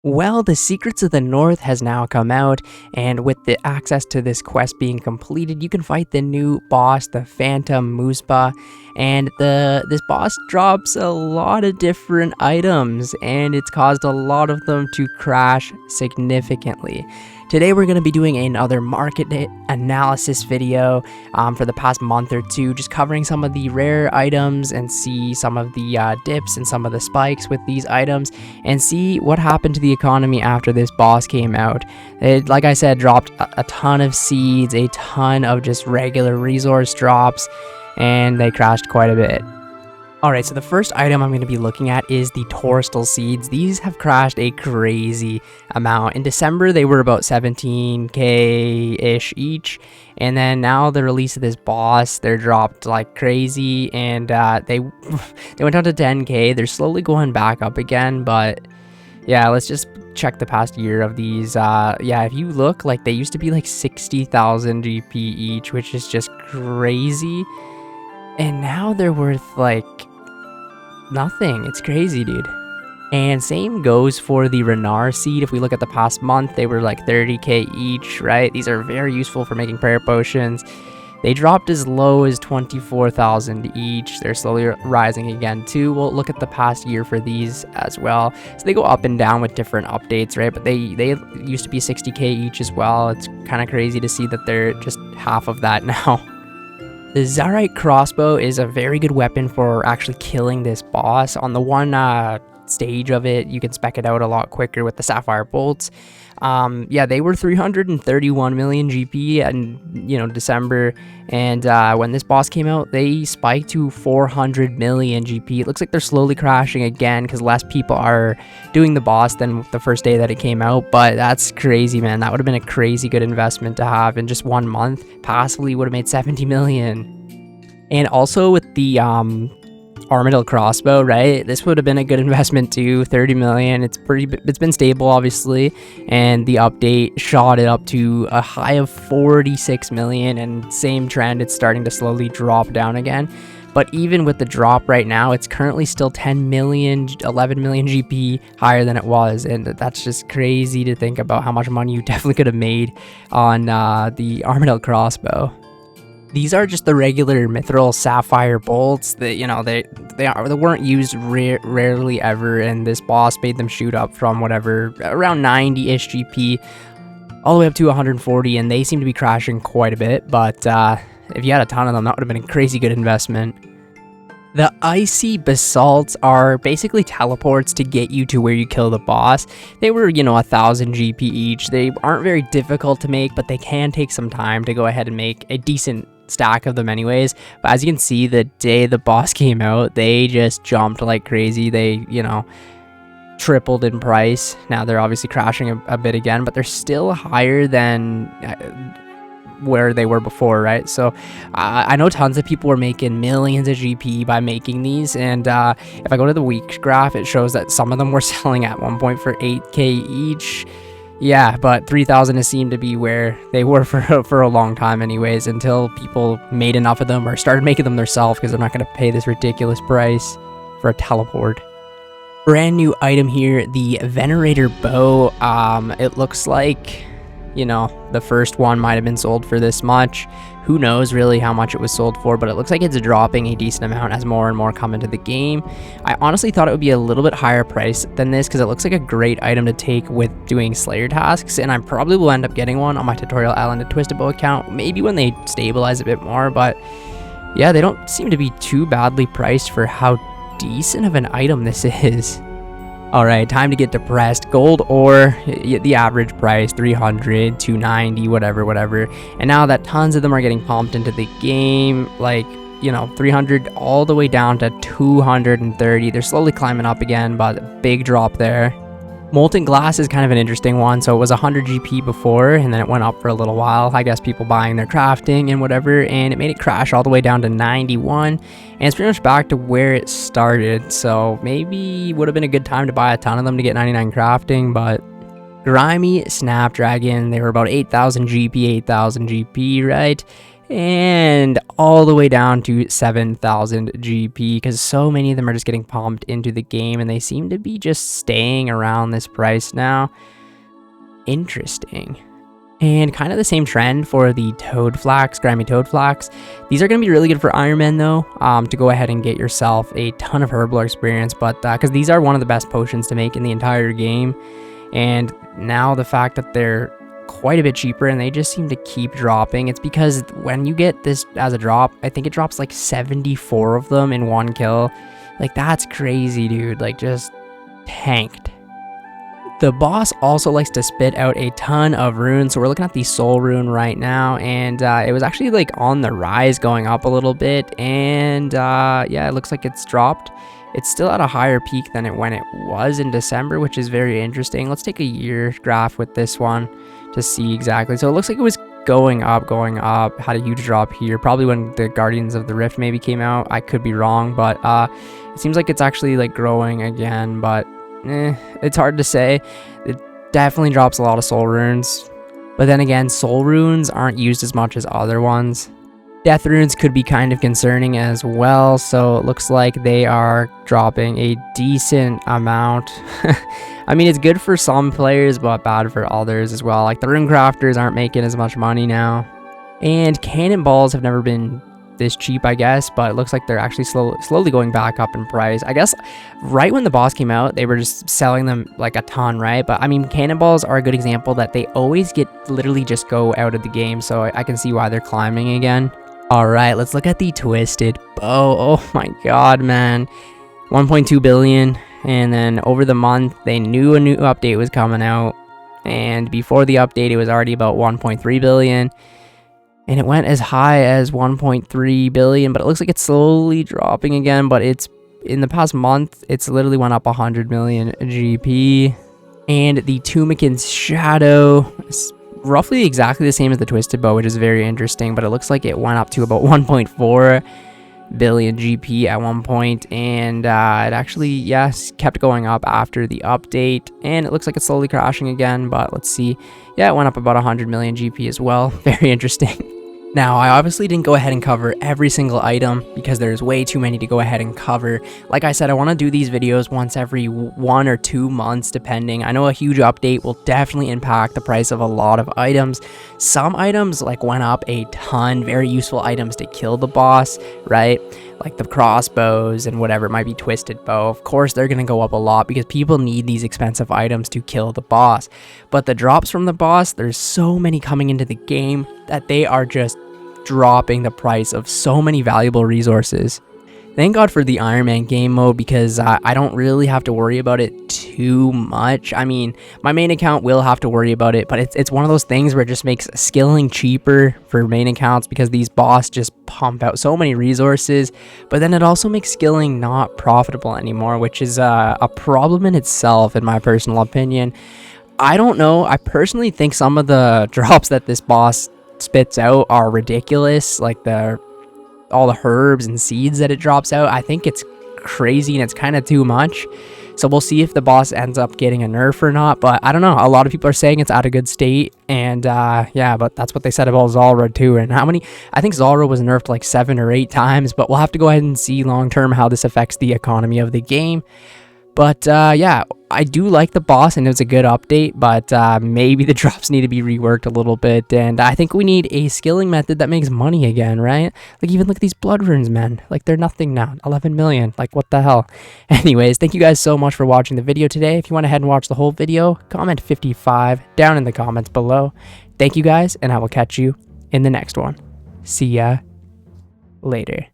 Well, the Secrets of the North has now come out, and with the access to this quest being completed, you can fight the new boss, the Phantom Muspa, and this boss drops a lot of different items, and it's caused a lot of them to crash significantly. Today we're going to be doing another market analysis video for the past month or two, just covering some of the rare items and see some of the dips and some of the spikes with these items, and see what happened to the economy after this boss came out. It, like I said, dropped a ton of seeds, a ton of just regular resource drops, and they crashed quite a bit. Alright, so the first item I'm going to be looking at is the Torstal Seeds. These have crashed a crazy amount. In December, they were about 17k-ish each, and then now the release of this boss, they're dropped like crazy, and they went down to 10k. They're slowly going back up again, but yeah, let's just check the past year of these. Yeah, if you look, like they used to be like 60,000 GP each, which is just crazy, and now they're worth like nothing. It's crazy, dude. And same goes for the Renar seed. If we look at the past month, they were like 30k each, right? These are very useful for making prayer potions. They dropped as low as 24,000 each. They're slowly rising again too. We'll look at the past year for these as well. So they go up and down with different updates, right? But they used to be 60k each as well. It's kind of crazy to see that they're just half of that now. The Zarite crossbow is a very good weapon for actually killing this boss. On the one stage of it, you can spec it out a lot quicker with the Sapphire bolts. Yeah, they were 331 million GP in December, and when this boss came out, they spiked to 400 million GP. It looks like they're slowly crashing again because less people are doing the boss than the first day that it came out, but that's crazy, man. That would have been a crazy good investment to have in just 1 month. Passively would have made 70 million. And also with the Armadillo crossbow, right? This would have been a good investment too. 30 million. It's been stable, obviously, and the update shot it up to a high of 46 million, and same trend, it's starting to slowly drop down again. But even with the drop right now, it's currently still 10 million, 11 million GP higher than it was, and that's just crazy to think about how much money you definitely could have made on the Armadillo crossbow. These are just the regular mithril sapphire bolts that, they weren't used rarely ever, and this boss made them shoot up from whatever, around 90-ish GP all the way up to 140, and they seem to be crashing quite a bit, but if you had a ton of them, that would have been a crazy good investment. The icy basalts are basically teleports to get you to where you kill the boss. They were, 1,000 GP each. They aren't very difficult to make, but they can take some time to go ahead and make a decent stack of them anyways. But as you can see, the day the boss came out, they just jumped like crazy. They, tripled in price. Now they're obviously crashing a bit again, but they're still higher than where they were before, right? So I know tons of people were making millions of GP by making these, and if I go to the week graph, it shows that some of them were selling at one point for 8k each. Yeah, but 3,000 has seemed to be where they were for a long time anyways, until people made enough of them or started making them themselves, because they're not going to pay this ridiculous price for a teleport. Brand new item here, the Venerator bow. It looks like, the first one might have been sold for this much. Who knows really how much it was sold for, but it looks like it's dropping a decent amount as more and more come into the game. I honestly thought it would be a little bit higher price than this, because it looks like a great item to take with doing Slayer tasks, and I probably will end up getting one on my Tutorial Island and Twisted Bow account, maybe when they stabilize a bit more, but yeah, they don't seem to be too badly priced for how decent of an item this is. Alright, time to get depressed. Gold ore, the average price, 300, 290, whatever. And now that tons of them are getting pumped into the game, like, 300 all the way down to 230. They're slowly climbing up again, but a big drop there. Molten glass is kind of an interesting one. So it was 100 GP before, and then it went up for a little while. I guess people buying their crafting and whatever, and it made it crash all the way down to 91. And it's pretty much back to where it started. So maybe would have been a good time to buy a ton of them to get 99 crafting, but Grimy Snapdragon, they were about 8,000 GP, right? and all the way down to 7,000 GP, because so many of them are just getting pumped into the game, and they seem to be just staying around this price now. Interesting. And kind of the same trend for the Toad Flax, Grammy Toad Flax. These are going to be really good for Ironman though, to go ahead and get yourself a ton of Herbal experience, but because these are one of the best potions to make in the entire game. And now the fact that they're quite a bit cheaper and they just seem to keep dropping, it's because when you get this as a drop, I think it drops like 74 of them in one kill. Like, that's crazy, dude. Like, just tanked. The boss also likes to spit out a ton of runes, so we're looking at the soul rune right now, and it was actually like on the rise, going up a little bit, and yeah, it looks like it's dropped. It's still at a higher peak than when it was in December, which is very interesting. Let's take a year graph with this one to see exactly. So it looks like it was going up, had a huge drop here, probably when the Guardians of the Rift maybe came out. I could be wrong, but it seems like it's actually like growing again, but it's hard to say. It definitely drops a lot of soul runes, but then again, soul runes aren't used as much as other ones. Death runes could be kind of concerning as well, so it looks like they are dropping a decent amount. I mean, it's good for some players, but bad for others as well. Like, the rune crafters aren't making as much money now, and cannonballs have never been this cheap, I guess, but it looks like they're actually slowly going back up in price. I guess right when the boss came out, they were just selling them like a ton, right? But I mean, cannonballs are a good example that they always literally just go out of the game, so I can see why they're climbing again. All right, let's look at the Twisted Bow. Oh my god, man. 1.2 billion, and then over the month, they knew a new update was coming out, and before the update, it was already about 1.3 billion. And it went as high as 1.3 billion, but it looks like it's slowly dropping again. But it's in the past month, it's literally went up 100 million GP. And the Tumikin's Shadow is roughly exactly the same as the Twisted Bow, which is very interesting. But it looks like it went up to about 1.4 billion GP at one point, and it actually, yes, kept going up after the update, and it looks like it's slowly crashing again, but let's see. Yeah, it went up about 100 million GP as well. Very interesting. Now, I obviously didn't go ahead and cover every single item because there's way too many to go ahead and cover. Like I said, I want to do these videos once every 1 or 2 months, depending. I know a huge update will definitely impact the price of a lot of items. Some items like went up a ton, very useful items to kill the boss, right? Like the crossbows and whatever, it might be Twisted Bow. Of course, they're going to go up a lot because people need these expensive items to kill the boss. But the drops from the boss, there's so many coming into the game that they are just dropping the price of so many valuable resources. Thank God for the Ironman game mode, because I don't really have to worry about it too much. I mean, my main account will have to worry about it, but it's one of those things where it just makes skilling cheaper for main accounts because these boss just pump out so many resources, but then it also makes skilling not profitable anymore, which is a problem in itself, in my personal opinion. I don't know. I personally think some of the drops that this boss spits out are ridiculous, like all the herbs and seeds that it drops out. I think it's crazy and it's kind of too much. So we'll see if the boss ends up getting a nerf or not, but I don't know. A lot of people are saying it's at a good state, and yeah, but that's what they said about Zalra too. And how many? I think Zalra was nerfed like 7 or 8 times, but we'll have to go ahead and see long term how this affects the economy of the game. But yeah, I do like the boss, and it was a good update, but maybe the drops need to be reworked a little bit, and I think we need a skilling method that makes money again, right? Like, even look at these blood runes, man. Like, they're nothing now. 11 million. Like, what the hell? Anyways, thank you guys so much for watching the video today. If you want to head and watch the whole video, comment 55 down in the comments below. Thank you guys, and I will catch you in the next one. See ya later.